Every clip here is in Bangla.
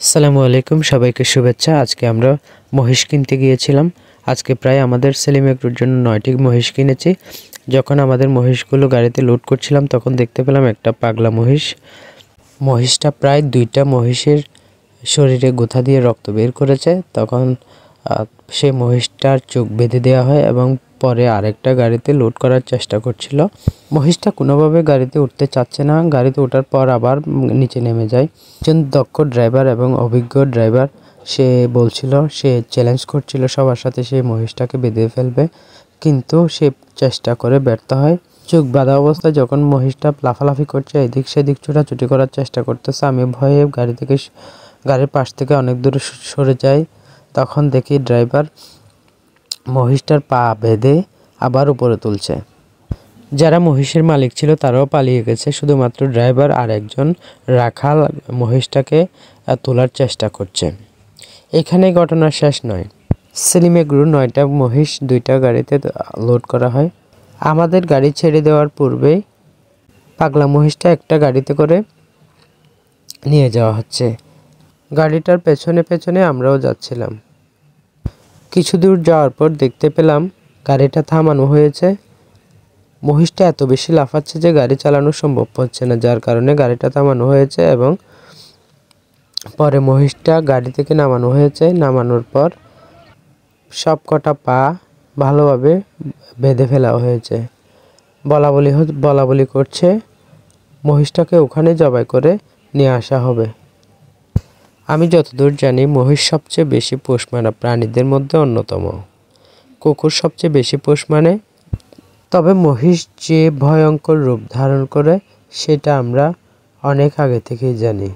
আসসালামু আলাইকুম, সবাইকে শুভেচ্ছা। আজকে আমরা মহিষ কিনতে গিয়েছিলাম। আজকে প্রায় আমাদের সেলিম এগ্রোর জন্য 9টি মহিষ কিনেছি। যখন আমাদের মহিষগুলো গাড়িতে লোড করছিলাম তখন দেখতে পেলাম একটা পাগলা মহিষ। মহিষটা প্রায় 2টা মহিষের শরীরে গোথা দিয়ে রক্ত বের করেছে। তখন সেই মহিষটার চোখ বেঁধে দেওয়া হয় এবং পরে আরেকটা গাড়িতে লোড করার চেষ্টা করছিল। মহিষটা কোনোভাবে গাড়িতে উঠতে চাচ্ছে না। গাড়িতে ওঠার পর আবার নিচে নেমে যায়। একজন দক্ষ ড্রাইভার এবং অভিজ্ঞ ড্রাইভার, সে বলছিল, সে চ্যালেঞ্জ করছিল সবার সাথে সেই মহিষটাকে বেঁধে ফেলবে, কিন্তু সে চেষ্টা করে ব্যর্থ হয়। চোখ বাঁধা অবস্থায় যখন মহিষটা লাফালাফি করছে, এদিক সেদিক ছোটাছুটি করার চেষ্টা করতেছে, আমি ভয়ে গাড়ির পাশ থেকে অনেক দূরে সরে যাই। তখন দেখি ড্রাইভার মহিষটার পা বেঁধে আবার উপরে তুলছে। যারা মহিষের মালিক ছিল তারাও পালিয়ে গেছে, শুধুমাত্র ড্রাইভার আর একজন রাখাল মহিষটাকে তোলার চেষ্টা করছে। এখানে ঘটনা শেষ নয়। সেলিম এগ্রোর 9টা মহিষ 2টা গাড়িতে লোড করা হয়। আমাদের গাড়ি ছেড়ে দেওয়ার পূর্বেই পাগলা মহিষটা একটা গাড়িতে করে নিয়ে যাওয়া হচ্ছে। গাড়িটার পেছনে পেছনে আমরাও যাচ্ছিলাম। কিছু দূর যাওয়ার পর দেখতে পেলাম গাড়িটা থামানো হয়েছে। মহিষটা এত বেশি লাফাচ্ছে যে গাড়ি চালানো সম্ভব হচ্ছে না, যার কারণে গাড়িটা থামানো হয়েছে এবং পরে মহিষটা গাড়ি থেকে নামানো হয়েছে। নামানোর পর সবকটা পা ভালোভাবে বেঁধে ফেলা হয়েছে। বলাবলি করছে মহিষটাকে ওখানে জবাই করে নিয়ে আসা হবে। আমি যতদূর জানি মহিষ সবচেয়ে বেশি পোষ মানা প্রাণীদের মধ্যে অন্যতম। কুকুর সবচেয়ে বেশি পোষ মানে, তবে মহিষ যে ভয়ঙ্কর রূপ ধারণ করে সেটা আমরা অনেক আগে থেকেই জানি।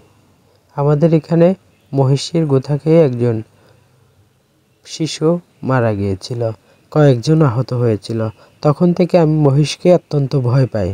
আমাদের এখানে মহিষের গোথা খেয়ে একজন শিশু মারা গিয়েছিল, কয়েকজন আহত হয়েছিল। তখন থেকে আমি মহিষকে অত্যন্ত ভয় পাই।